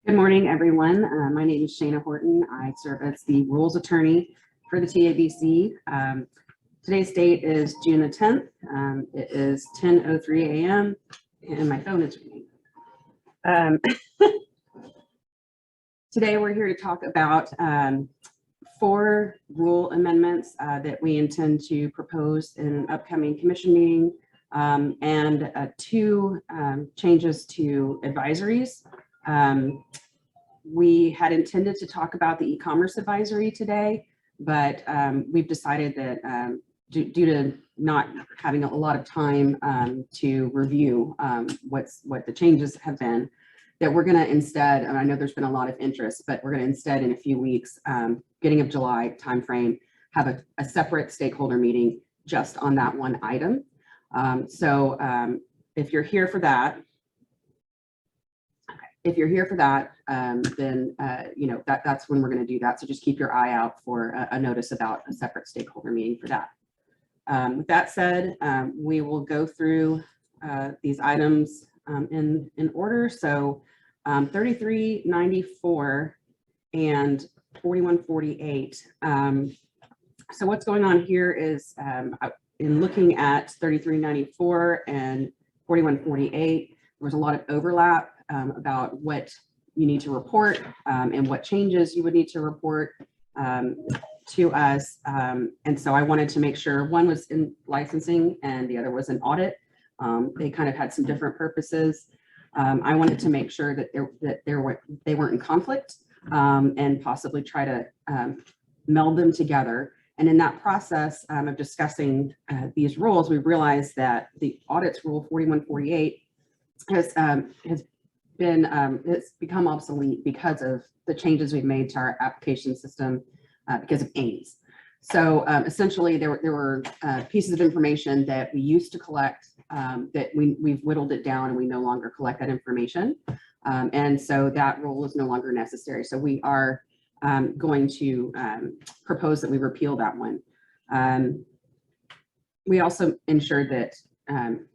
Good morning, everyone. My name is Shana Horton. I serve as the rules attorney for the TABC. Today's date is June the 10th. It is 10:03 a.m. and my phone is ringing. Today we're here to talk about 4 rule amendments that we intend to propose in an upcoming commission meeting, and 2 changes to advisories. We had intended to talk about the e-commerce advisory today, but we've decided that due to not having a lot of time to review what the changes have been, that we're going to instead, and I know there's been a lot of interest, but we're going to instead in a few weeks, beginning of July timeframe, have a separate stakeholder meeting just on that one item. If you're here for that, then that's when we're going to do that. So just keep your eye out for a notice about a separate stakeholder meeting for that. With that said, we will go through these items in order. So 3394 and 4148. So what's going on here is in looking at 3394 and 4148, there was a lot of overlap about what you need to report and what changes you would need to report to us. And so I wanted to make sure one was in licensing and the other was in audit. They kind of had some different purposes. I wanted to make sure that they weren't in conflict and possibly try to meld them together. And in that process of discussing these rules, we realized that the audits rule 4148 has become obsolete because of the changes we've made to our application system because of AIMS. So essentially, there were pieces of information that we used to collect that we've whittled it down, and we no longer collect that information. And so that rule is no longer necessary. So we are going to propose that we repeal that one. We also ensured that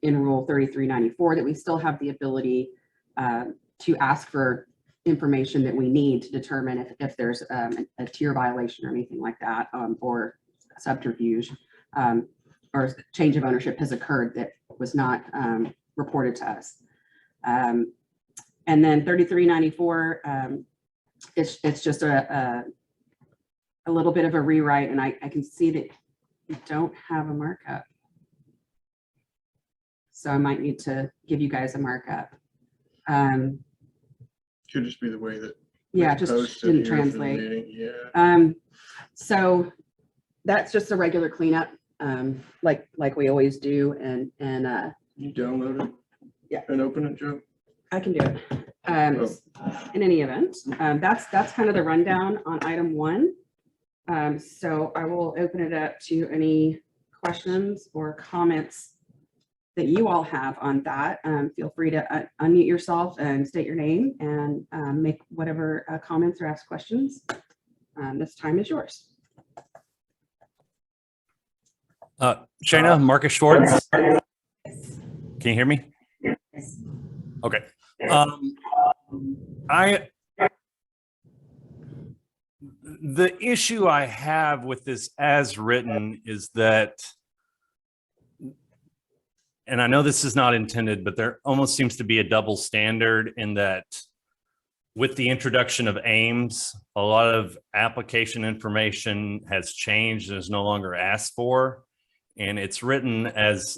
in Rule 3394 that we still have the ability to ask for information that we need to determine if there's a tier violation or anything like that, or subterfuge or change of ownership has occurred that was not reported to us. And then 3394, it's just a little bit of a rewrite, and I can see that you don't have a markup. So I might need to give you guys a markup. Could just be the way that just didn't translate. So that's just a regular cleanup, like we always do. And you download it, yeah, and open it, Joe. I can do it. In any event, that's kind of the rundown on item 1. So I will open it up to any questions or comments that you all have on that. Feel free to unmute yourself and state your name and make whatever comments or ask questions. This time is yours. Shana, Marcus Schwartz. Can you hear me? Yes. Okay. The issue I have with this as written is that, and I know this is not intended, but there almost seems to be a double standard in that with the introduction of AIMS, a lot of application information has changed and is no longer asked for. And it's written as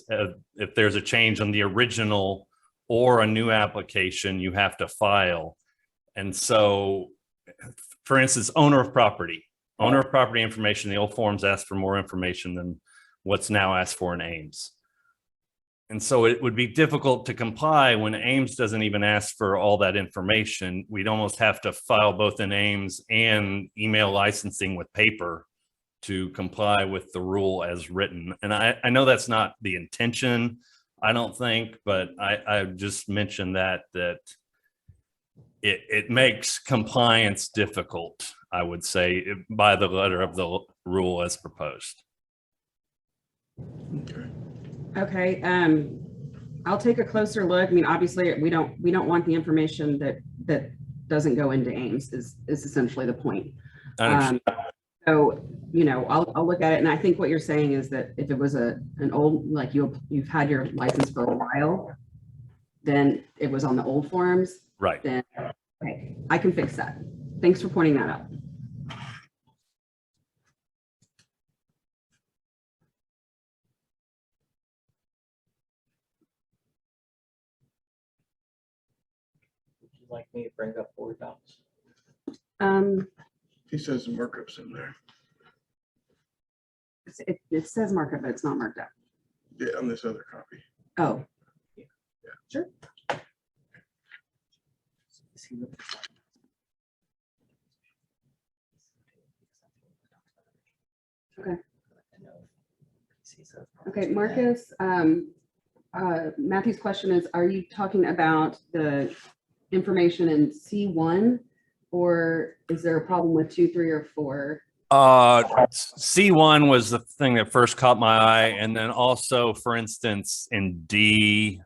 if there's a change on the original or a new application, you have to file. And so, for instance, owner of property information, the old forms asked for more information than what's now asked for in AIMS. And so it would be difficult to comply when AIMS doesn't even ask for all that information. We'd almost have to file both in AIMS and email licensing with paper to comply with the rule as written. And I know that's not the intention, I don't think, but I just mentioned that it makes compliance difficult, I would say, by the letter of the rule as proposed. Okay. I'll take a closer look. I mean, obviously, we don't want the information that doesn't go into Ames is essentially the point. I understand. So, I'll look at it, and I think what you're saying is that if it was an old, like you've had your license for a while, then it was on the old forms, Right. then, okay, I can fix that. Thanks for pointing that out. Would you like me to bring up board docs? He says the markup's in there. It says markup, but it's not marked up. Yeah, on this other copy. Oh, sure. Okay. Okay, Marcus, Matthew's question is, are you talking about the information in C1, or is there a problem with 2, 3, or 4? C1 was the thing that first caught my eye. And then also, for instance, in D,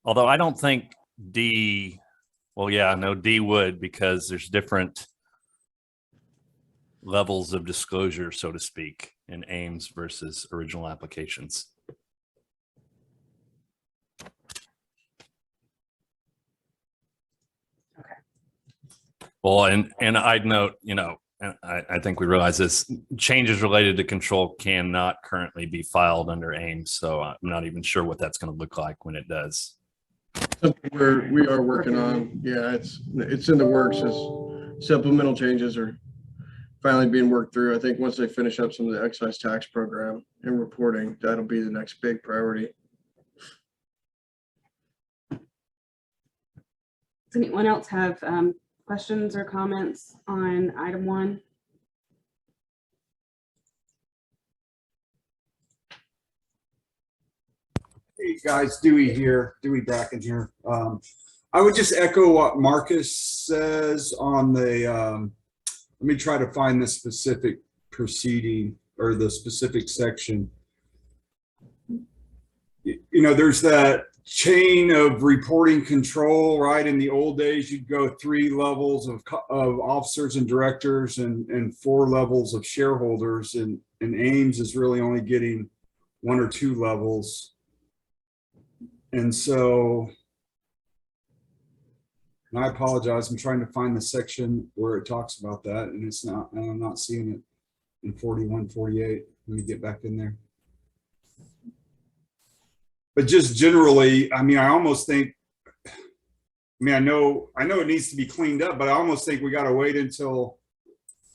although I don't think D, well, yeah, no, D would, because there's different levels of disclosure, so to speak, in Ames versus original applications. Okay. Well, and I'd note, I think we realize this, changes related to control cannot currently be filed under Ames. So I'm not even sure what that's going to look like when it does. Something we are working on. Yeah, it's in the works as supplemental changes are finally being worked through. I think once they finish up some of the excise tax program and reporting, that'll be the next big priority. Does anyone else have questions or comments on item 1? Hey guys, Dewey Bracken here. I would just echo what Marcus says on the, let me try to find the specific proceeding or the specific section. There's that chain of reporting control, right? In the old days, you'd go 3 levels of officers and directors and 4 levels of shareholders, and Ames is really only getting 1 or 2 levels. And so, and I apologize, I'm trying to find the section where it talks about that, and I'm not seeing it in 4148. Let me get back in there. But just generally, I mean, I almost think, I know it needs to be cleaned up, but I almost think we got to wait until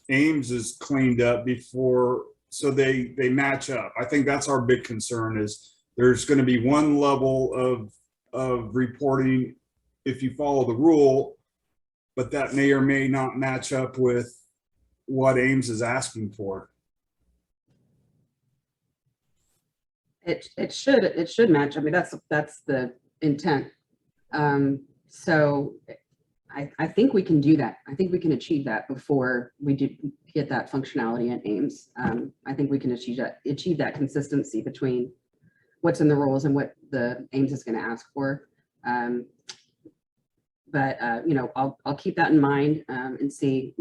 Ames is cleaned up before, so they match up. I think that's our big concern, is there's going to be 1 level of reporting if you follow the rule, but that may or may not match up with what Ames is asking for. It should match. I mean, that's the intent. So I think we can do that. I think we can achieve that before we do get that functionality in Ames. I think we can achieve that consistency between what's in the rules and what the Ames is going to ask for. But I'll keep that in mind and see,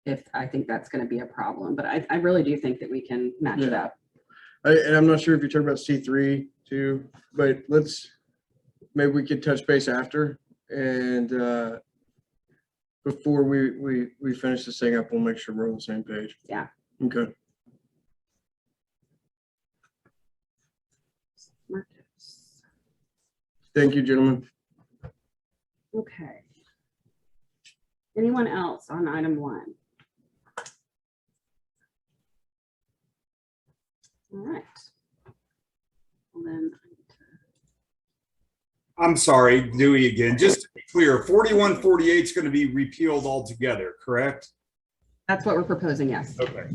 if I think that's going to be a problem. But I really do think that we can match it up. And I'm not sure if you're talking about C3 too, but maybe we could touch base after, and before we finish this thing up, we'll make sure we're on the same page. Yeah. Okay. Marcus. Thank you, gentlemen. Okay. Anyone else on item 1? All right. Well, then I'm sorry, Dewey again. Just to be clear, 4148 is going to be repealed altogether, correct? that's what we're proposing, yes. Okay.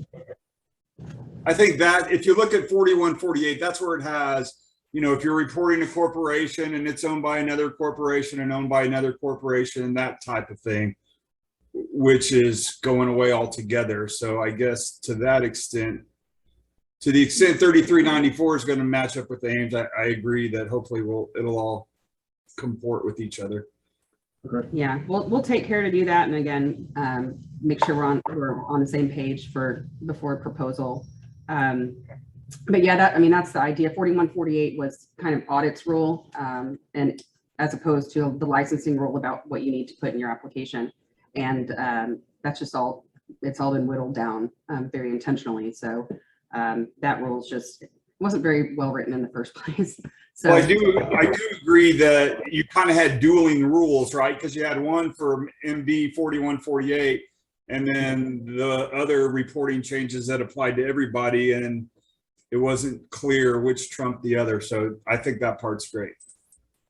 I think that if you look at 4148, that's where it has, if you're reporting a corporation and it's owned by another corporation and owned by another corporation, that type of thing, which is going away altogether. So I guess to that extent, to the extent 3394 is going to match up with the Ames, I agree that hopefully it'll all comport with each other. Okay. Yeah, we'll take care to do that. And again, make sure we're on the same page before proposal. But yeah, that's the idea. 4148 was kind of audits rule, and as opposed to the licensing rule about what you need to put in your application. And that's just it's all been whittled down very intentionally. So that rule wasn't very well written in the first place. So Well, I do agree that you kind of had dueling rules, right? Because you had one for MB 4148 and then the other reporting changes that applied to everybody, and it wasn't clear which trumped the other. So I think that part's great.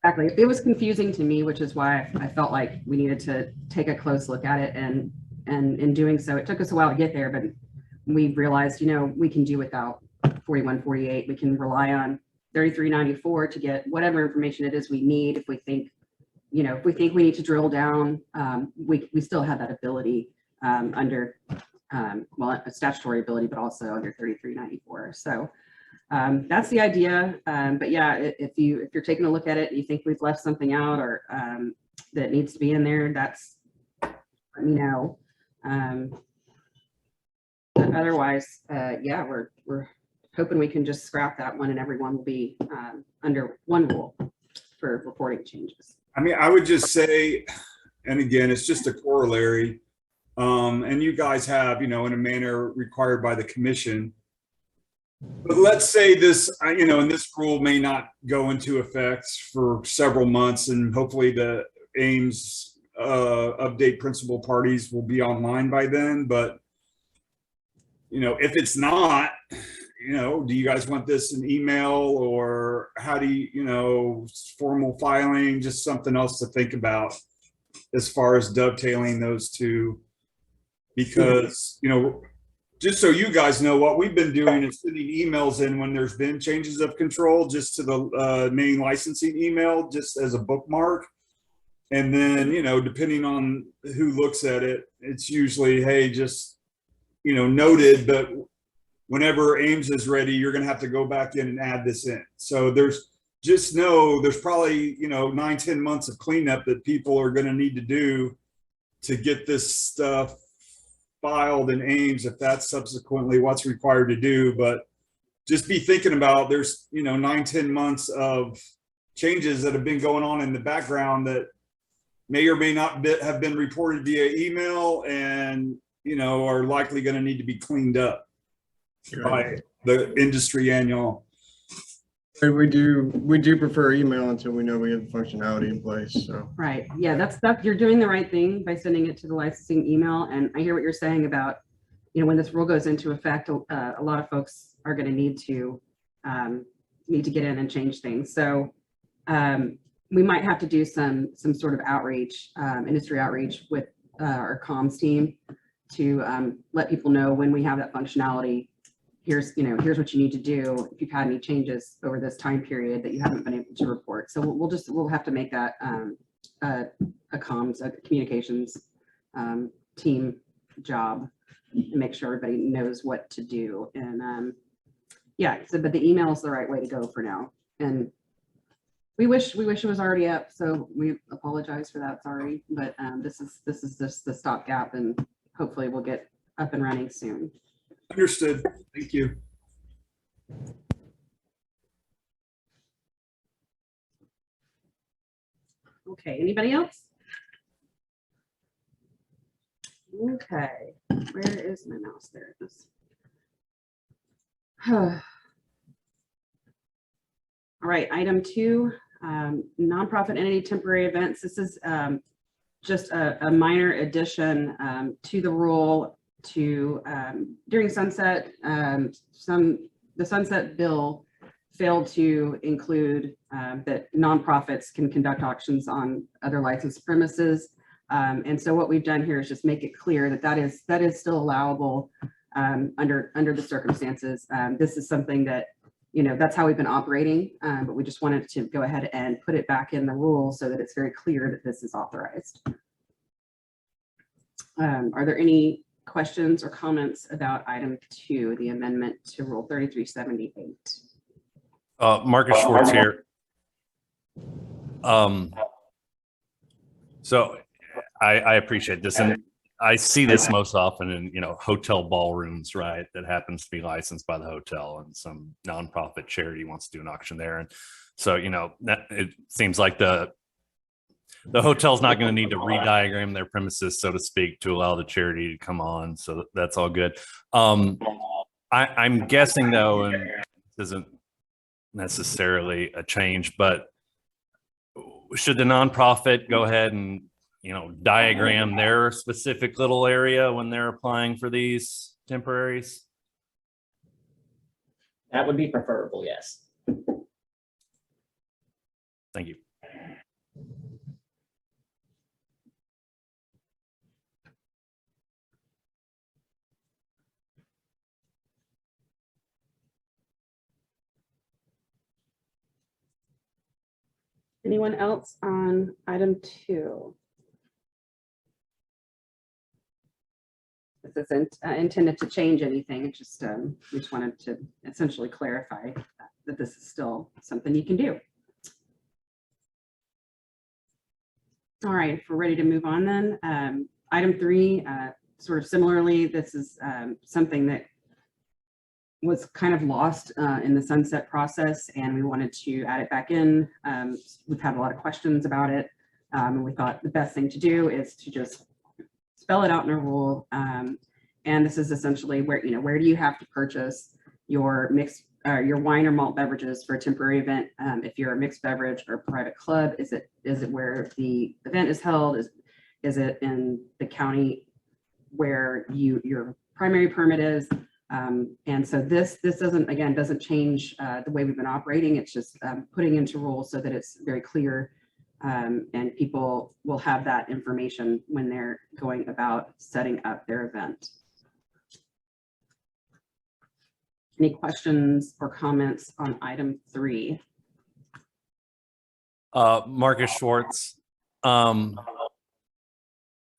exactly. It was confusing to me, which is why I felt like we needed to take a close look at it. And in doing so, it took us a while to get there, but we realized, we can do without 4148. We can rely on 3394 to get whatever information it is we need. If we think we need to drill down, we still have that ability under, a statutory ability, but also under 3394. So that's the idea. But yeah, if you're taking a look at it and you think we've left something out or that needs to be in there, let me know. But otherwise, yeah, we're hoping we can just scrap that one and everyone will be under one rule for reporting changes. I mean, I would just say, and again, it's just a corollary, and you guys have, in a manner required by the commission. But let's say this, and this rule may not go into effect for several months, and hopefully the Ames update principal parties will be online by then. But, if it's not, do you guys want this in email, or how do you, formal filing, just something else to think about as far as dovetailing those two? Because, just so you guys know, what we've been doing is sending emails in when there's been changes of control, just to the main licensing email, just as a bookmark. And then, depending on who looks at it, it's usually, hey, just, noted, but whenever Ames is ready, you're going to have to go back in and add this in. So there's probably, 9-10 months of cleanup that people are going to need to do to get this stuff filed in Ames, if that's subsequently what's required to do. But just be thinking about, there's 9-10 months of changes that have been going on in the background that may or may not have been reported via email, and are likely going to need to be cleaned up by the industry and y'all. We do prefer email until we know we have the functionality in place. So Right. Yeah, that's you're doing the right thing by sending it to the licensing email. And I hear what you're saying about, when this rule goes into effect, a lot of folks are going to need to get in and change things. So we might have to do some sort of outreach, industry outreach with our comms team to let people know when we have that functionality. Here's what you need to do if you've had any changes over this time period that you haven't been able to report. So we'll have to make that a communications team job and make sure everybody knows what to do. And yeah, but the email is the right way to go for now. And we wish it was already up, so we apologize for that. Sorry, but this is just the stopgap, and hopefully we'll get up and running soon. Understood. Thank you. Okay, anybody else? Okay, where is my mouse? There it is. All right, item 2, nonprofit entity temporary events. This is just a minor addition to the rule to during sunset. The sunset bill failed to include that nonprofits can conduct auctions on other licensed premises. And so what we've done here is just make it clear that is still allowable under the circumstances. This is something that, that's how we've been operating, but we just wanted to go ahead and put it back in the rule so that it's very clear that this is authorized. Are there any questions or comments about item 2, the amendment to Rule 3378? Marcus Schwartz here. So I appreciate this, and I see this most often in, hotel ballrooms, right? That happens to be licensed by the hotel, and some nonprofit charity wants to do an auction there. And so, that it seems like the hotel's not going to need to re-diagram their premises, so to speak, to allow the charity to come on. So that's all good. I'm guessing though, and this isn't necessarily a change, but should the nonprofit go ahead and diagram their specific little area when they're applying for these temporaries? That would be preferable, yes. Thank you. Anyone else on item 2? This isn't intended to change anything. It just, we just wanted to essentially clarify that this is still something you can do. All right, if we're ready to move on then. Item 3, sort of similarly, this is something that was kind of lost in the sunset process, and we wanted to add it back in. We've had a lot of questions about it, and we thought the best thing to do is to just spell it out in a rule. And this is essentially where do you have to purchase your your wine or malt beverages for a temporary event? If you're a mixed beverage or private club, is it where the event is held? Is it in the county where your primary permit is? And so this doesn't change the way we've been operating. It's just putting into rules so that it's very clear, and people will have that information when they're going about setting up their event. Any questions or comments on item 3? Marcus Schwartz.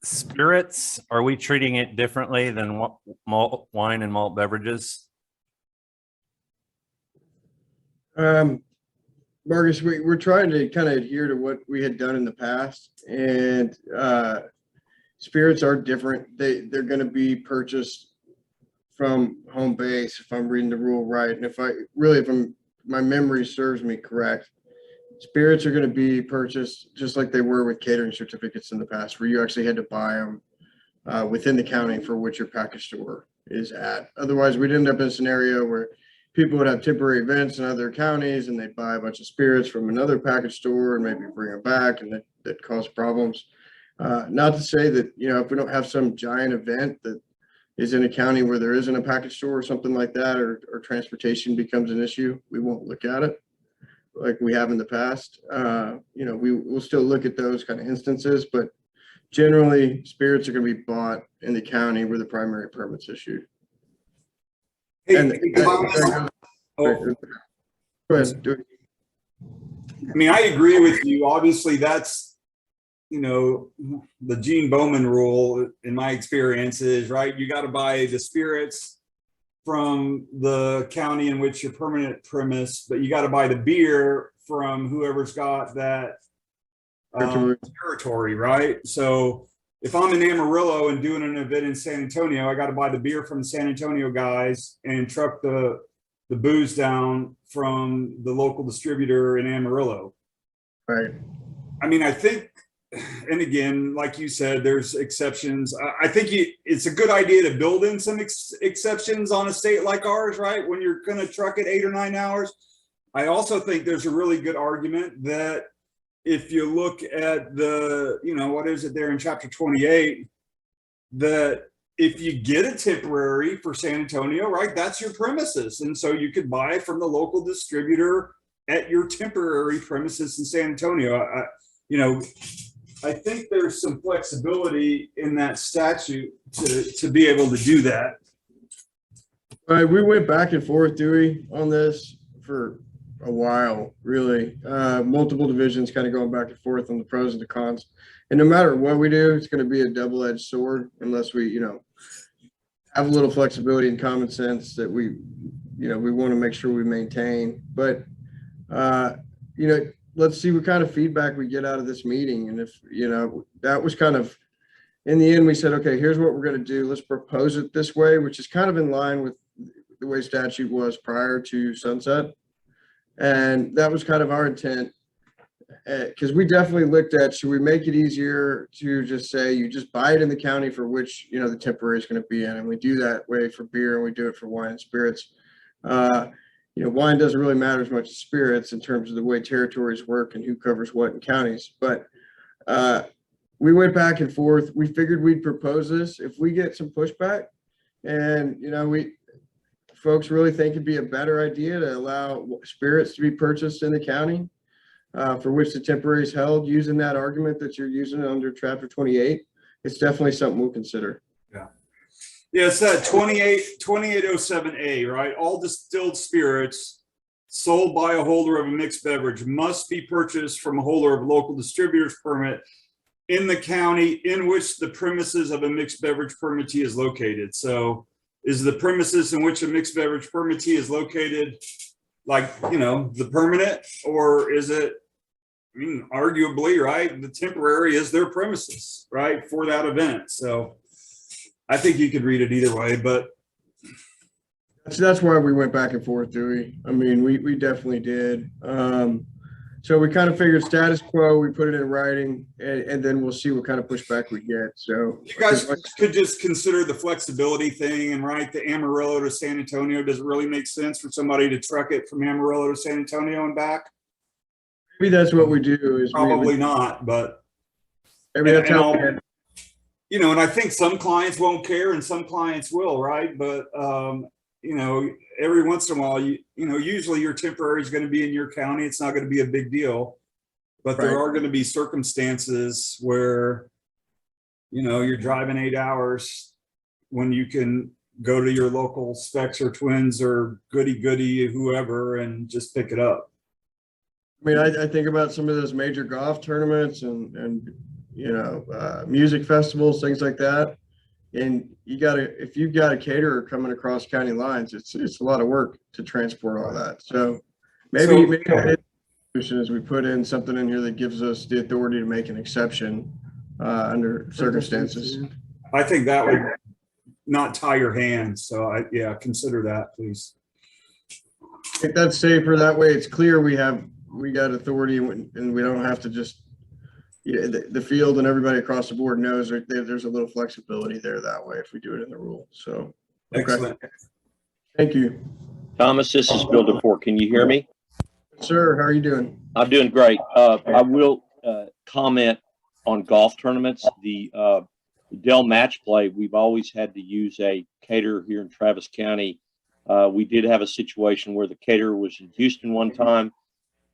Spirits, are we treating it differently than wine and malt beverages? Marcus, we're trying to kind of adhere to what we had done in the past, and spirits are different. They're going to be purchased from home base, if I'm reading the rule right. And if my memory serves me correct, spirits are going to be purchased just like they were with catering certificates in the past, where you actually had to buy them within the county for which your package store is at. Otherwise, we'd end up in a scenario where people would have temporary events in other counties and they'd buy a bunch of spirits from another package store and maybe bring them back, and that caused problems. Not to say that, if we don't have some giant event that is in a county where there isn't a package store or something like that, or transportation becomes an issue, we won't look at it like we have in the past. We'll still look at those kind of instances, but generally spirits are going to be bought in the county where the primary permit's issued. Hey, Go ahead. I mean, I agree with you. Obviously, that's, the Gene Bowman rule, in my experience, is right. You got to buy the spirits from the county in which your permanent premise, but you got to buy the beer from whoever's got that territory, right? So if I'm in Amarillo and doing an event in San Antonio, I got to buy the beer from the San Antonio guys and truck the booze down from the local distributor in Amarillo. Right. I mean, I think, and again, like you said, there's exceptions. I think it's a good idea to build in some exceptions on a state like ours, right? When you're going to truck it 8 or 9 hours. I also think there's a really good argument that if you look at the, what is it there in chapter 28, that if you get a temporary for San Antonio, right, that's your premises. And so you could buy from the local distributor at your temporary premises in San Antonio. I think there's some flexibility in that statute to be able to do that. All right, we went back and forth, Dewey, on this for a while, really. Multiple divisions kind of going back and forth on the pros and the cons. And no matter what we do, it's going to be a double-edged sword unless we, have a little flexibility and common sense that we want to make sure we maintain. But, let's see what kind of feedback we get out of this meeting. And if, you know, that was kind of, in the end, we said, okay, here's what we're going to do. Let's propose it this way, which is kind of in line with the way statute was prior to sunset. And that was kind of our intent, because we definitely looked at, should we make it easier to just say, you just buy it in the county for which, you know, the temporary is going to be in. And we do that way for beer and we do it for wine and spirits. You know, wine doesn't really matter as much as spirits in terms of the way territories work and who covers what in counties. But we went back and forth. We figured we'd propose this. If we get some pushback and, you know, folks really think it'd be a better idea to allow spirits to be purchased in the county for which the temporary is held, using that argument that you're using under chapter 28, it's definitely something we'll consider. Yeah, it's that 2807A, right? All distilled spirits sold by a holder of a mixed beverage must be purchased from a holder of a local distributor's permit in the county in which the premises of a mixed beverage permittee is located. So is the premises in which a mixed beverage permittee is located, like, you know, the permanent, or is it, I mean, arguably, right, the temporary is their premises, right, for that event. So I think you could read it either way, but that's why we went back and forth, Dewey. I mean, we definitely did. So we kind of figured status quo, we put it in writing, and then we'll see what kind of pushback we get. So you guys could just consider the flexibility thing and write the Amarillo to San Antonio. Does it really make sense for somebody to truck it from Amarillo to San Antonio and back? maybe that's what we do. Is Probably not, but maybe that's how. You know, and I think some clients won't care and some clients will, right? But you know, every once in a while, you know, usually your temporary is going to be in your county. It's not going to be a big deal, but there are going to be circumstances where, you know, you're driving 8 hours when you can go to your local Specs or Twins or Goody, whoever, and just pick it up. I mean, I think about some of those major golf tournaments and you know, music festivals, things like that. And if you've got a caterer coming across county lines, it's a lot of work to transport all that. So maybe the solution is we put in something in here that gives us the authority to make an exception under circumstances. I think that would not tie your hands. So yeah, consider that, please. I think that's safer. That way it's clear we got authority and we don't have to just, the field and everybody across the board knows there's a little flexibility there that way if we do it in the rule. So, okay. Excellent. Thank you. Thomas, this is Bill DeFore. Can you hear me? Sir, how are you doing? I'm doing great. I will comment on golf tournaments. The Dell Match Play, we've always had to use a caterer here in Travis County. We did have a situation where the caterer was in Houston one time,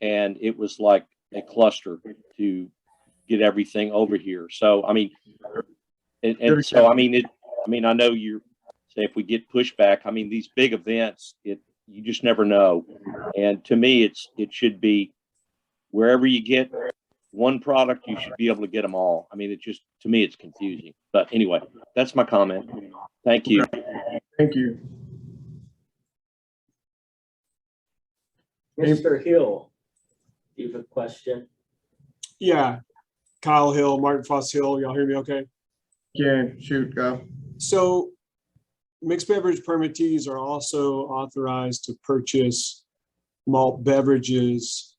and it was like a cluster to get everything over here. So, I mean, so, I mean, I know you're say if we get pushback, I mean, these big events, you just never know. And to me, it should be wherever you get one product, you should be able to get them all. I mean, to me, it's confusing. But anyway, that's my comment. Thank you. Thank you. Mr. Hill, you have a question? Yeah, Kyle Hill, Martin Foss Hill. Y'all hear me okay? Yeah, shoot, go. So mixed beverage permittees are also authorized to purchase malt beverages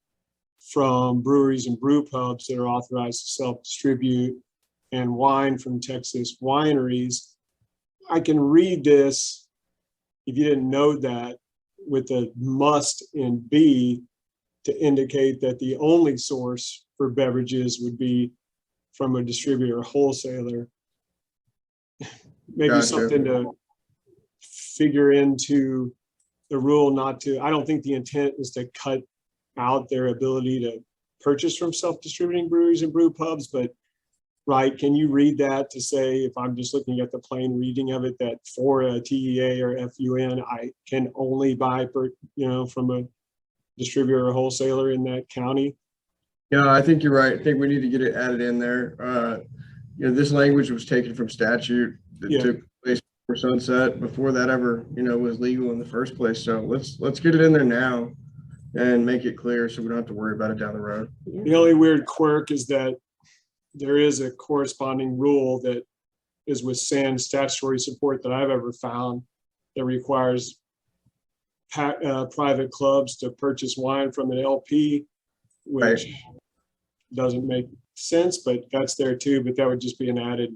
from breweries and brew pubs that are authorized to self-distribute, and wine from Texas wineries. I can read this, if you didn't know that, with a must in B to indicate that the only source for beverages would be from a distributor or wholesaler. Maybe Gotcha. Something to figure into the rule, not to, I don't think the intent is to cut out their ability to purchase from self-distributing breweries and brew pubs, but right, can you read that to say, if I'm just looking at the plain reading of it, that for a TEA or FUN, I can only buy from a distributor or wholesaler in that county? Yeah, I think you're right. I think we need to get it added in there. This language was taken from statute that took place before sunset, before that ever, was legal in the first place. So let's get it in there now. and make it clear so we don't have to worry about it down the road. The only weird quirk is that there is a corresponding rule that is with sans statutory support that I've ever found that requires private clubs to purchase wine from an LP, which doesn't make sense, but that's there too. But that would just be an added,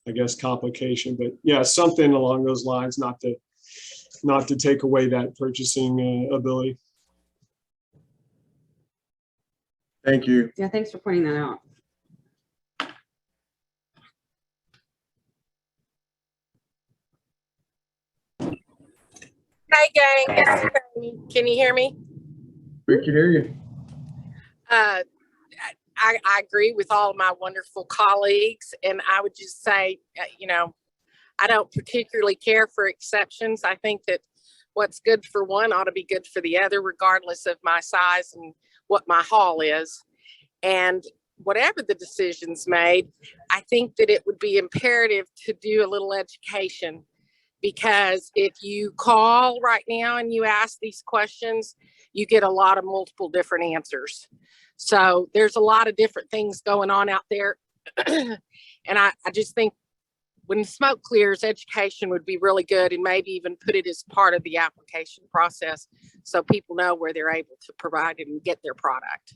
I guess, complication. But yeah, something along those lines, not to take away that purchasing ability. Thank you. Yeah, thanks for pointing that out. Hey gang, this is Amy. Can you hear me? We can hear you. I agree with all of my wonderful colleagues, and I would just say, I don't particularly care for exceptions. I think that what's good for one ought to be good for the other, regardless of my size and what my haul is. And whatever the decision's made, I think that it would be imperative to do a little education. Because if you call right now and you ask these questions, you get a lot of multiple different answers. So there's a lot of different things going on out there. And I just think when smoke clears, education would be really good, and maybe even put it as part of the application process so people know where they're able to provide it and get their product.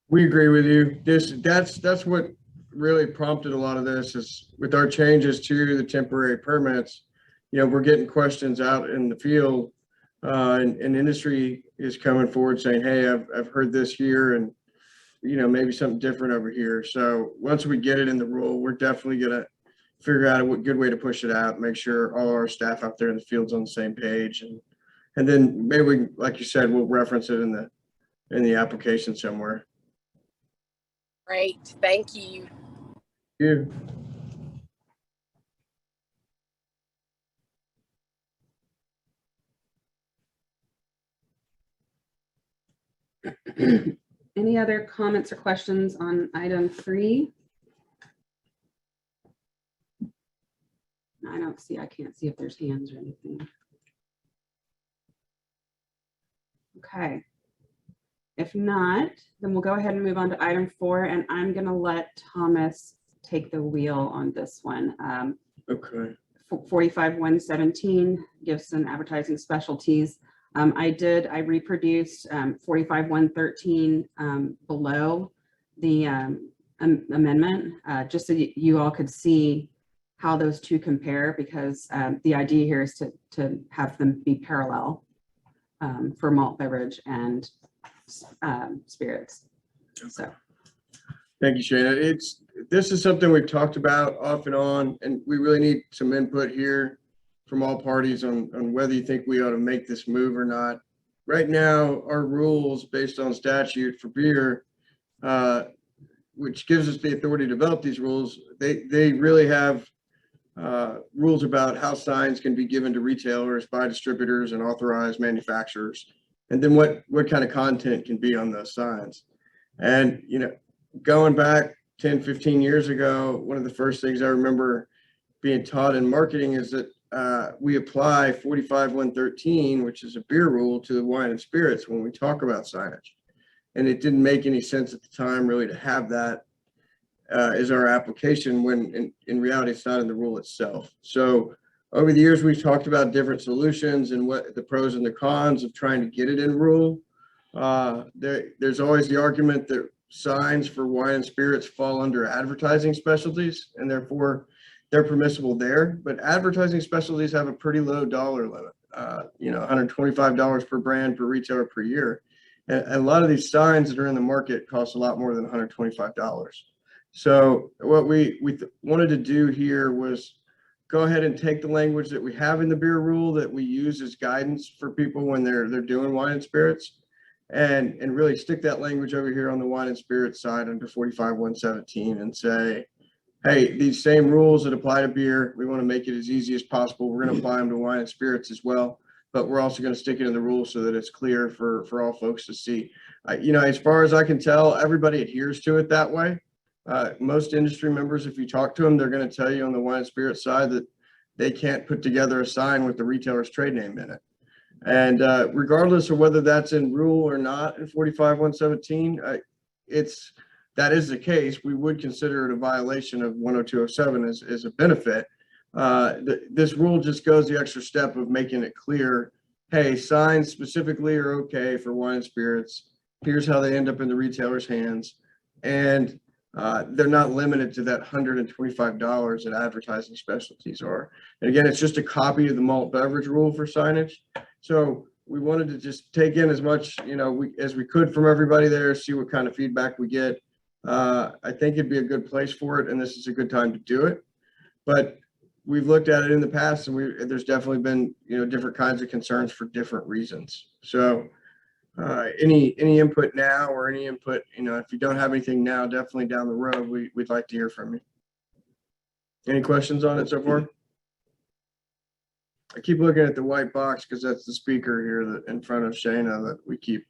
We agree with you. That's what really prompted a lot of this is with our changes to the temporary permits. We're getting questions out in the field, and industry is coming forward saying, hey, I've heard this here, and, maybe something different over here. So once we get it in the rule, we're definitely going to figure out a good way to push it out, make sure all our staff out there in the field's on the same page. And then maybe we, like you said, we'll reference it in the application somewhere. Great. Thank you. Yeah. Any other comments or questions on item 3? I can't see if there's hands or anything. Okay. If not, then we'll go ahead and move on to item 4, and I'm going to let Thomas take the wheel on this one. Okay. 45-117, Gibson Advertising Specialties. I reproduced 45-113 below the amendment, just so you all could see how those two compare, because the idea here is to have them be parallel for malt beverage and spirits. So. Thank you, Shana. This is something we've talked about off and on, and we really need some input here from all parties on whether you think we ought to make this move or not. Right now, our rules based on statute for beer, which gives us the authority to develop these rules, they really have rules about how signs can be given to retailers by distributors and authorized manufacturers, and then what kind of content can be on those signs. And, going back 10, 15 years ago, one of the first things I remember being taught in marketing is that we apply 45-113, which is a beer rule, to the wine and spirits when we talk about signage. And it didn't make any sense at the time really to have that as our application when in reality it's not in the rule itself. So over the years, we've talked about different solutions and what the pros and the cons of trying to get it in rule. There's always the argument that signs for wine and spirits fall under advertising specialties, and therefore they're permissible there. But advertising specialties have a pretty low dollar limit, $125 per brand per retailer per year. And a lot of these signs that are in the market cost a lot more than $125. So what we wanted to do here was go ahead and take the language that we have in the beer rule that we use as guidance for people when they're doing wine and spirits, and really stick that language over here on the wine and spirits side under 45-117 and say, hey, these same rules that apply to beer, we want to make it as easy as possible. We're going to apply them to wine and spirits as well, but we're also going to stick it in the rules so that it's clear for all folks to see. As far as I can tell, everybody adheres to it that way. Most industry members, if you talk to them, they're going to tell you on the wine and spirit side that they can't put together a sign with the retailer's trade name in it. And regardless of whether that's in rule or not in 45-117, that is the case. We would consider it a violation of 10207 as a benefit. This rule just goes the extra step of making it clear, hey, signs specifically are okay for wine and spirits. Here's how they end up in the retailer's hands. And they're not limited to that $125 that advertising specialties are. And again, it's just a copy of the malt beverage rule for signage. So we wanted to just take in as much, as we could from everybody there, see what kind of feedback we get. I think it'd be a good place for it, and this is a good time to do it. But we've looked at it in the past, and there's definitely been, different kinds of concerns for different reasons. So any input now or any input, if you don't have anything now, definitely down the road, we'd like to hear from you. Any questions on it so far? I keep looking at the white box because that's the speaker here that in front of Shayna that we keep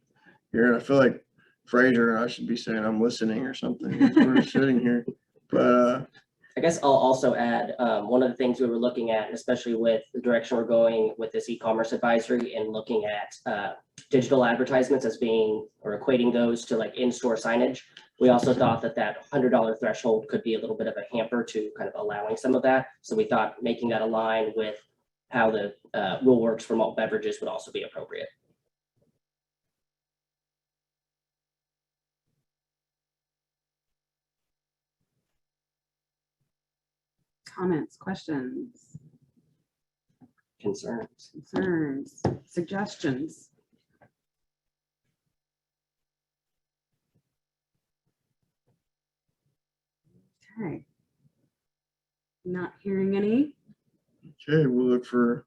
hearing. I feel like Fraser, I should be saying I'm listening or something. We're sitting here, but I guess I'll also add, one of the things we were looking at, especially with the direction we're going with this e-commerce advisory and looking at digital advertisements as being or equating those to like in-store signage. We also thought that $100 threshold could be a little bit of a hamper to kind of allowing some of that. So we thought making that align with how the rule works for malt beverages would also be appropriate. Comments, questions, Concerns. concerns, suggestions? Okay. Not hearing any. okay, we'll look for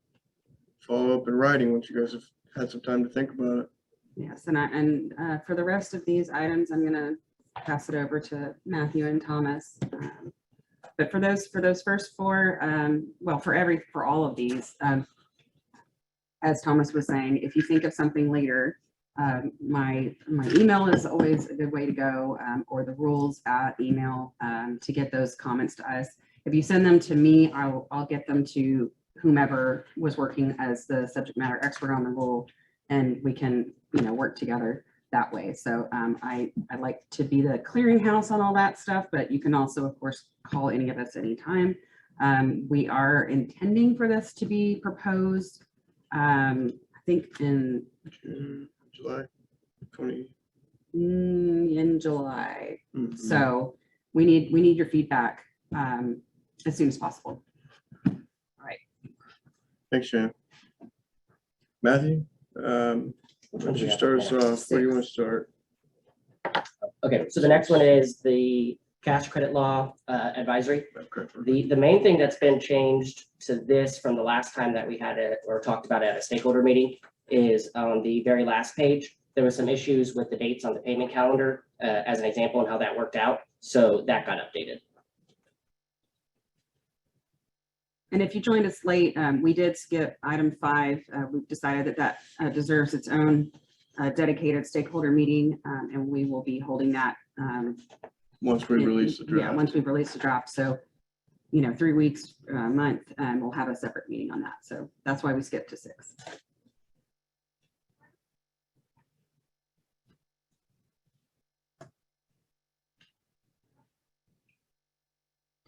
follow-up in writing once you guys have had some time to think about it. Yes, and for the rest of these items, I'm gonna pass it over to Matthew and Thomas. But for those first four, well, for all of these, as Thomas was saying, if you think of something later, my email is always a good way to go, or the rules at email to get those comments to us. If you send them to me, I'll get them to whomever was working as the subject matter expert on the rule, and we can, work together that way. So I like to be the clearinghouse on all that stuff, but you can also, of course, call any of us anytime. We are intending for this to be proposed, I think in July 20. in July. Mhm. So we need your feedback as soon as possible. Thanks, Shannon. Matthew, why don't you start us off? Where do you want to start? Okay, so the next one is the cash credit law advisory. Okay. The main thing that's been changed to this from the last time that we had it or talked about it at a stakeholder meeting is on the very last page. There were some issues with the dates on the payment calendar as an example and how that worked out. So that got updated. And if you joined us late, we did skip item 5. We've decided that deserves its own dedicated stakeholder meeting, and we will be holding that. Once we release the Yeah, draft. once we've released the draft. So, 3 weeks, a month, and we'll have a separate meeting on that. So that's why we skipped to 6.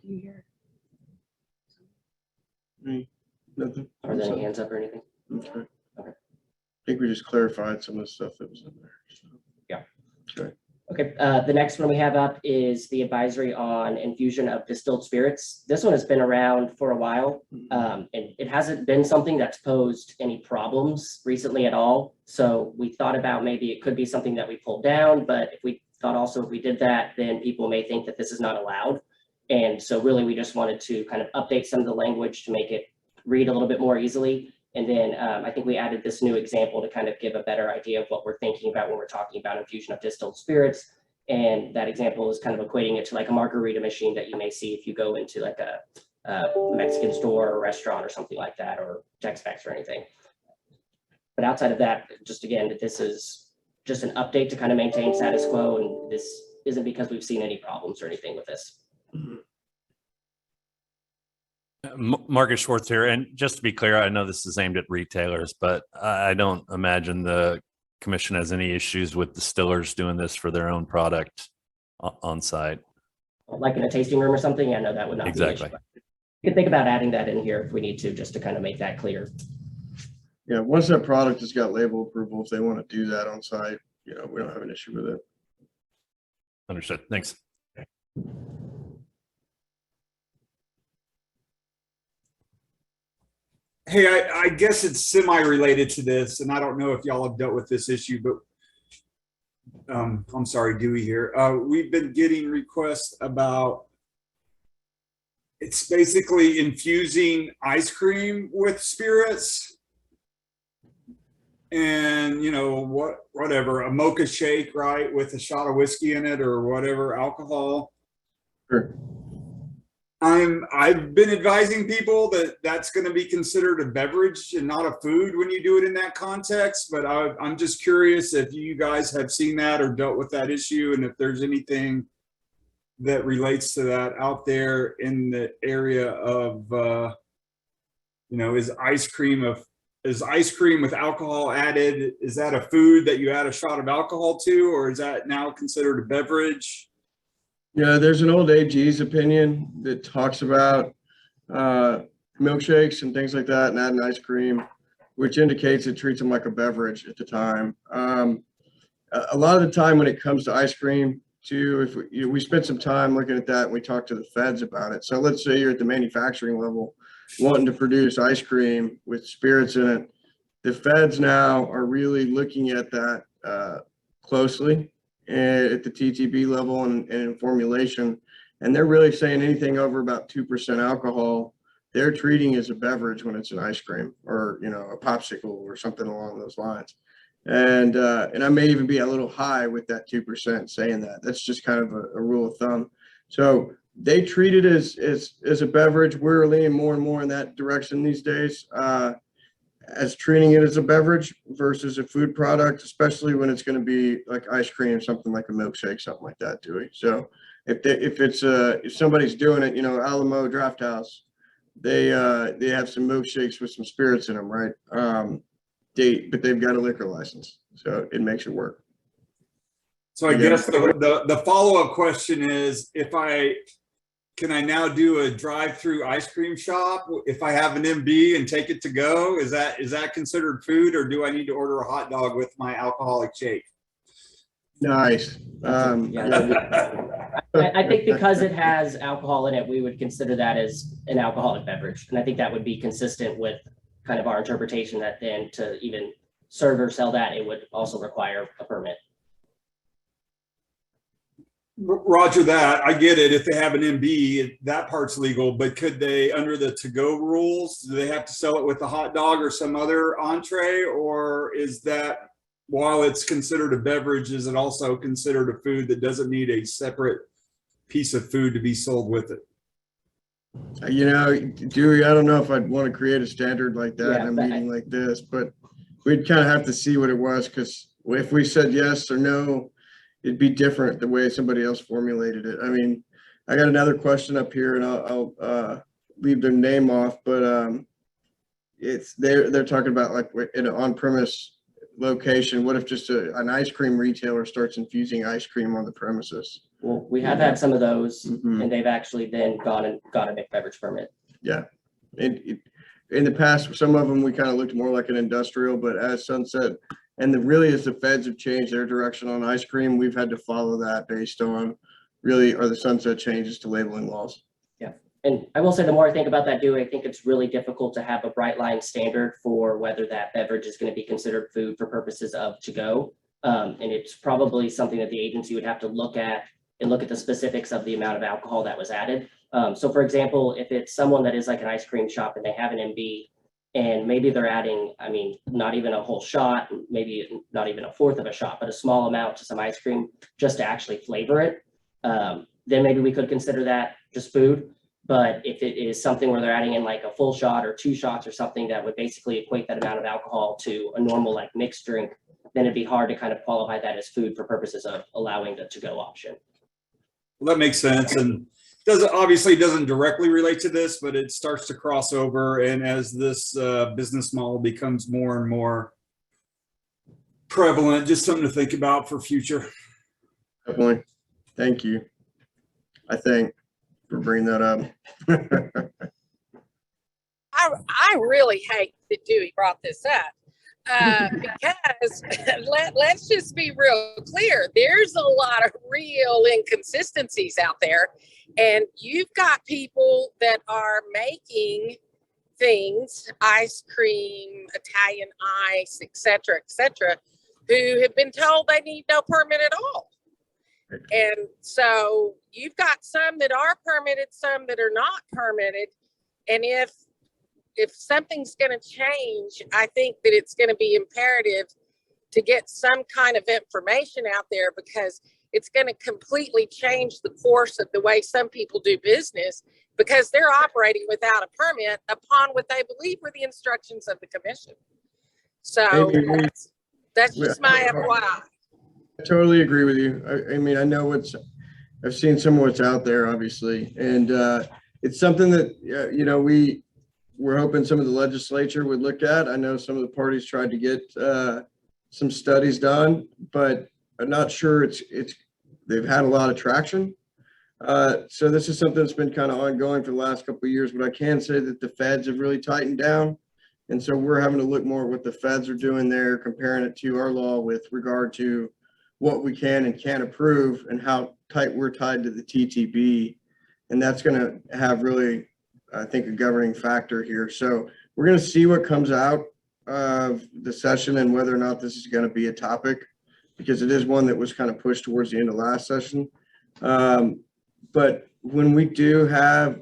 Do you hear? Nothing. Are there any hands up or anything? Okay. Okay. I think we just clarified some of the stuff that was in there. So. Yeah. Okay. Okay, the next one we have up is the advisory on infusion of distilled spirits. This one has been around for a while, and it hasn't been something that's posed any problems recently at all. So we thought about maybe it could be something that we pulled down, but if we did that, then people may think that this is not allowed. And so really, we just wanted to kind of update some of the language to make it read a little bit more easily. And then I think we added this new example to kind of give a better idea of what we're thinking about when we're talking about infusion of distilled spirits. And that example is kind of equating it to like a margarita machine that you may see if you go into like a Mexican store or restaurant or something like that, or Tex-Mex or anything. But outside of that, just again, this is just an update to kind of maintain status quo. And this isn't because we've seen any problems or anything with this. Marcus Schwartz here. And just to be clear, I know this is aimed at retailers, but I don't imagine the commission has any issues with distillers doing this for their own product on site. Like in a tasting room or something, I know that would not be an Exactly. issue. You can think about adding that in here if we need to, just to kind of make that clear. Yeah, once that product has got label approval, if they want to do that on site, we don't have an issue with it. Understood. Thanks. Hey, I guess it's semi-related to this, and I don't know if y'all have dealt with this issue, but I'm sorry, Dewey here. We've been getting requests about, it's basically infusing ice cream with spirits and, whatever, a mocha shake, right, with a shot of whiskey in it or whatever, alcohol. Sure. I've been advising people that that's going to be considered a beverage and not a food when you do it in that context. But I'm just curious if you guys have seen that or dealt with that issue, and if there's anything that relates to that out there in the area of, is ice cream with alcohol added? Is that a food that you add a shot of alcohol to, or is that now considered a beverage? Yeah, there's an old AG's opinion that talks about milkshakes and things like that and adding ice cream, which indicates it treats them like a beverage at the time. A lot of the time when it comes to ice cream, too, if we spent some time looking at that and we talked to the feds about it. So let's say you're at the manufacturing level wanting to produce ice cream with spirits in it. The feds now are really looking at that closely at the TTB level and in formulation, and they're really saying anything over about 2% alcohol, they're treating as a beverage when it's an ice cream or a popsicle or something along those lines. And I may even be a little high with that 2% saying that. That's just kind of a rule of thumb. So they treat it as a beverage. We're leaning more and more in that direction these days. As treating it as a beverage versus a food product, especially when it's going to be like ice cream, something like a milkshake, something like that, Dewey. So if somebody's doing it, Alamo Draft House, they have some milkshakes with some spirits in them, right? But they've got a liquor license, so it makes it work. So I guess the follow-up question is, can I now do a drive-through ice cream shop if I have an MB and take it to go? Is that considered food, or do I need to order a hot dog with my alcoholic shake? Nice. I think because it has alcohol in it, we would consider that as an alcoholic beverage. And I think that would be consistent with kind of our interpretation that then to even serve or sell that, it would also require a permit. Roger that. I get it. If they have an MB, that part's legal, but could they, under the to-go rules, do they have to sell it with a hot dog or some other entree? Or is that, while it's considered a beverage, is it also considered a food that doesn't need a separate piece of food to be sold with it? Dewey, I don't know if I'd want to create a standard like that in a meeting like this, but we'd kind of have to see what it was, because if we said yes or no, it'd be different the way somebody else formulated it. I mean, I got another question up here, and I'll leave their name off, but they're talking about like in an on-premise location. What if just an ice cream retailer starts infusing ice cream on the premises? Well, we have had some of those, and they've actually then gone and got a mixed beverage permit. Yeah, in the past, some of them we kind of looked more like an industrial, but as Sunset. And really, as the feds have changed their direction on ice cream, we've had to follow that based on are the sunset changes to labeling laws. Yeah. And I will say, the more I think about that, I think it's really difficult to have a bright line standard for whether that beverage is going to be considered food for purposes of to go. And it's probably something that the agency would have to look at and look at the specifics of the amount of alcohol that was added. So for example, if it's someone that is like an ice cream shop and they have an MB, and maybe they're adding, not even a whole shot, maybe not even a fourth of a shot, but a small amount to some ice cream just to actually flavor it, then maybe we could consider that just food. But if it is something where they're adding in like a full shot or 2 shots or something that would basically equate that amount of alcohol to a normal like mixed drink, then it'd be hard to kind of qualify that as food for purposes of allowing the to-go option. Well, that makes sense. And doesn't directly relate to this, but it starts to cross over. And as this business model becomes more and more prevalent, just something to think about for future. Definitely. Thank you. I think for bringing that up. I really hate that Dewey brought this up. Because let's just be real clear. There's a lot of real inconsistencies out there. And you've got people that are making things, ice cream, Italian ice, et cetera, who have been told they need no permit at all. And so you've got some that are permitted, some that are not permitted. And if something's going to change, I think that it's going to be imperative to get some kind of information out there, because it's going to completely change the course of the way some people do business, because they're operating without a permit upon what they believe were the instructions of the commission. So that's just my FYI. I totally agree with you. I mean, I know I've seen some of what's out there, obviously, and it's something that, you know, we're hoping some of the legislature would look at. I know some of the parties tried to get some studies done, but I'm not sure they've had a lot of traction. So this is something that's been kind of ongoing for the last couple of years, but I can say that the feds have really tightened down. And so we're having to look more at what the feds are doing there, comparing it to our law with regard to what we can and can't approve and how tight we're tied to the TTB. And that's going to have really, I think, a governing factor here. So we're going to see what comes out of the session and whether or not this is going to be a topic, because it is one that was kind of pushed towards the end of last session. But when we do have,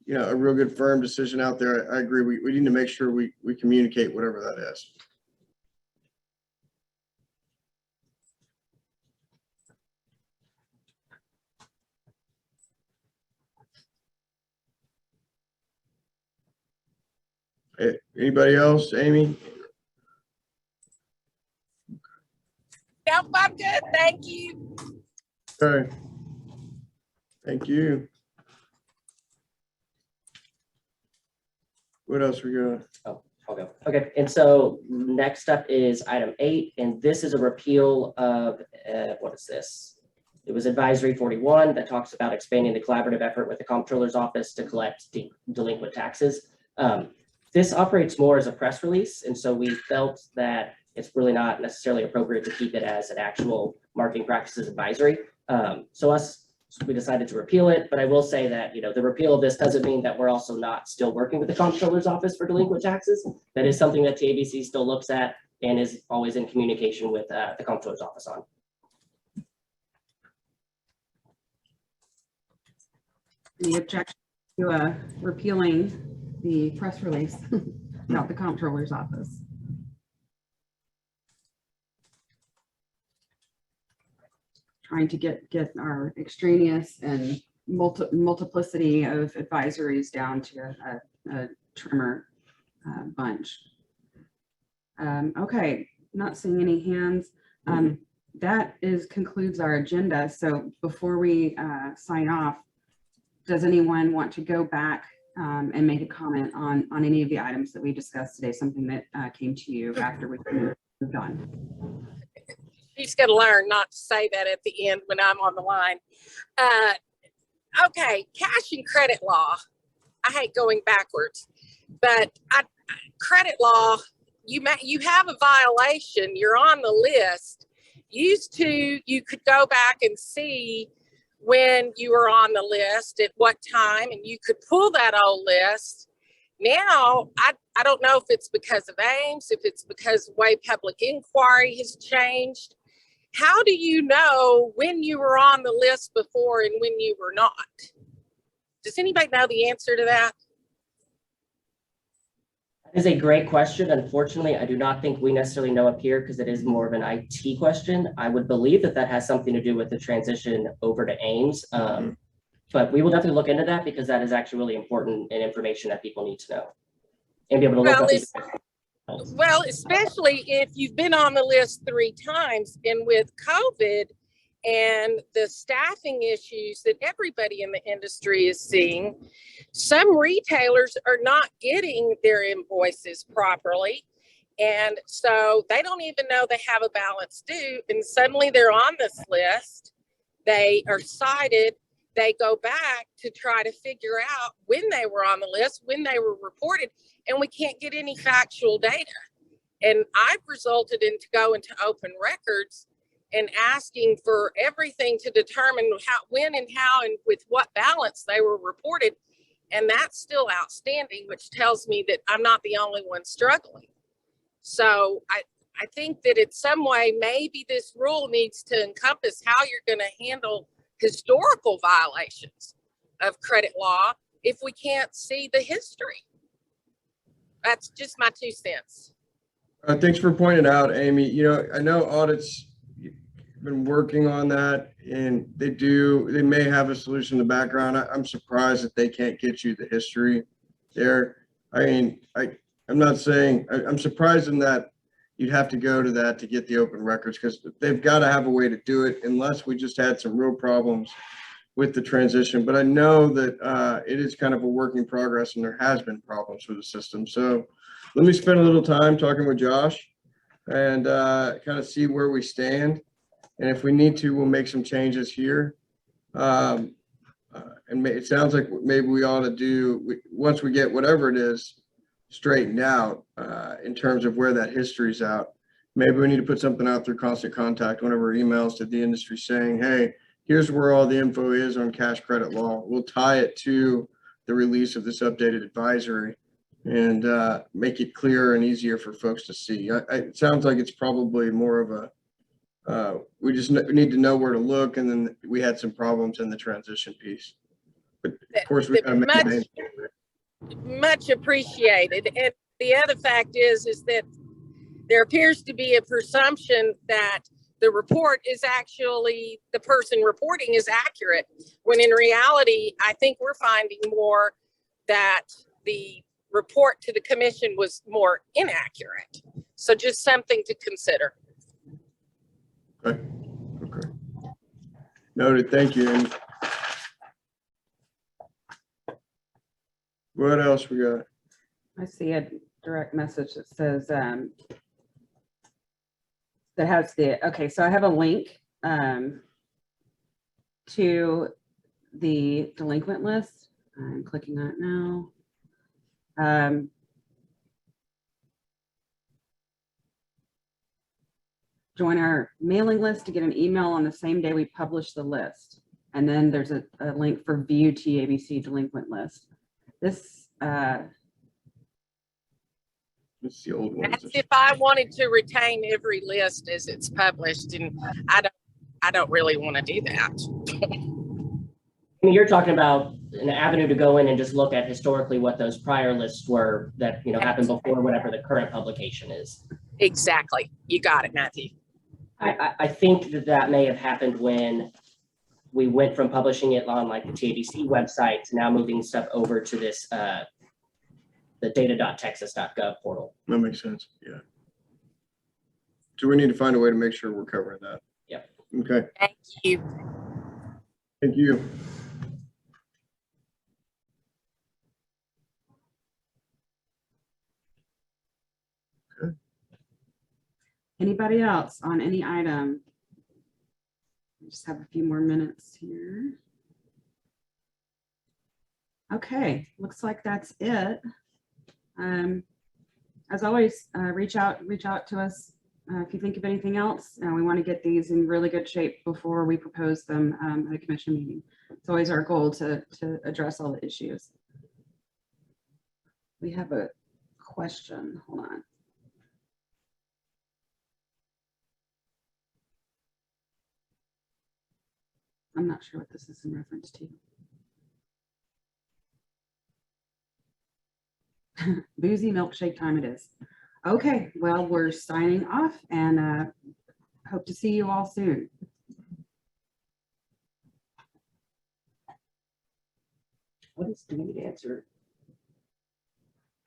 you know, a real good firm decision out there, I agree. We need to make sure we communicate whatever that is. Anybody else? Amy? Nope, I'm good. Thank you. Okay. Thank you. What else we got? Oh, I'll go. Okay, and so next up is item 8, and this is a repeal of, what is this? It was advisory 41 that talks about expanding the collaborative effort with the comptroller's office to collect delinquent taxes. This operates more as a press release, and so we felt that it's really not necessarily appropriate to keep it as an actual marketing practices advisory. So we decided to repeal it, but I will say that, you know, the repeal of this doesn't mean that we're also not still working with the comptroller's office for delinquent taxes. That is something that TABC still looks at and is always in communication with the comptroller's office on. Any objection to repealing the press release about the comptroller's office? Trying to get our extraneous and multiplicity of advisories down to a trimmer bunch. Okay, not seeing any hands. That concludes our agenda. So before we sign off, does anyone want to go back and make a comment on any of the items that we discussed today, something that came to you after we moved on? She's going to learn not to say that at the end when I'm on the line. Okay, cash and credit law. I hate going backwards, but credit law, you have a violation, you're on the list. Used to, you could go back and see when you were on the list, at what time, and you could pull that old list. Now, I don't know if it's because of Ames, if it's because the way public inquiry has changed. How do you know when you were on the list before and when you were not? Does anybody know the answer to that? That is a great question. Unfortunately, I do not think we necessarily know up here because it is more of an IT question. I would believe that has something to do with the transition over to Ames. But we will definitely look into that because that is actually really important and information that people need to know and be able to look up. Well, especially if you've been on the list 3 times, and with COVID, and the staffing issues that everybody in the industry is seeing, some retailers are not getting their invoices properly. And so they don't even know they have a balance due, and suddenly they're on this list. They are cited. They go back to try to figure out when they were on the list, when they were reported, and we can't get any factual data. And I've resulted in to go into open records and asking for everything to determine how, when and how and with what balance they were reported. And that's still outstanding, which tells me that I'm not the only one struggling. So I think that in some way, maybe this rule needs to encompass how you're going to handle historical violations of credit law if we can't see the history. That's just my 2 cents. Thanks for pointing out, Amy. You know, I know audits been working on that, and they may have a solution in the background. I'm surprised that they can't get you the history there. I mean, I'm not saying, I'm surprised in that you'd have to go to that to get the open records, because they've got to have a way to do it, unless we just had some real problems with the transition. But I know that it is kind of a work in progress, and there has been problems with the system. So let me spend a little time talking with Josh and kind of see where we stand. And if we need to, we'll make some changes here. And it sounds like maybe we ought to do, once we get whatever it is straightened out in terms of where that history's out, maybe we need to put something out through Constant Contact, whenever emails to the industry saying, hey, here's where all the info is on cash credit law. We'll tie it to the release of this updated advisory and make it clearer and easier for folks to see. It sounds like it's probably more of a, we just need to know where to look, and then we had some problems in the transition piece. But of course, we got to make much appreciated. And the other fact is that there appears to be a presumption that the report is actually, the person reporting is accurate, when in reality, I think we're finding more that the report to the commission was more inaccurate. So just something to consider. Okay. Noted. Thank you. And what else we got? I see a direct message that says, that has the, okay, so I have a link to the delinquent list. I'm clicking on it now. Join our mailing list to get an email on the same day we publish the list. And then there's a link for view TABC delinquent list. This, It's the old one. That's if I wanted to retain every list as it's published, and I don't really want to do that. I mean, you're talking about an avenue to go in and just look at historically what those prior lists were that, you know, happened before whatever the current publication is. Exactly. You got it, Matthew. I think that may have happened when we went from publishing it on like the TABC website to now moving stuff over to this, the data.texas.gov portal. That makes sense. Yeah. So we need to find a way to make sure we're covering that. Yep. Okay. Thank you. Thank you. anybody else on any item? We just have a few more minutes here. Okay, looks like that's it. As always, reach out to us if you think of anything else. We want to get these in really good shape before we propose them at a commission meeting. It's always our goal to address all the issues. We have a question. Hold on. I'm not sure what this is in reference to. Boozy milkshake time it is. Okay, well, we're signing off and hope to see you all soon. What is, do we need to answer?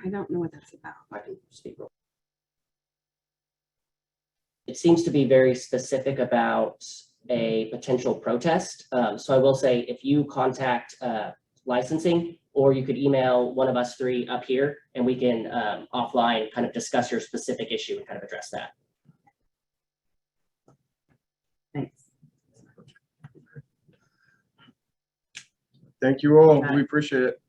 I don't know what that's about. I can speak real. It seems to be very specific about a potential protest. So I will say, if you contact licensing, or you could email one of us three up here, and we can offline kind of discuss your specific issue and kind of address that. Thanks. Thank you all. We appreciate it.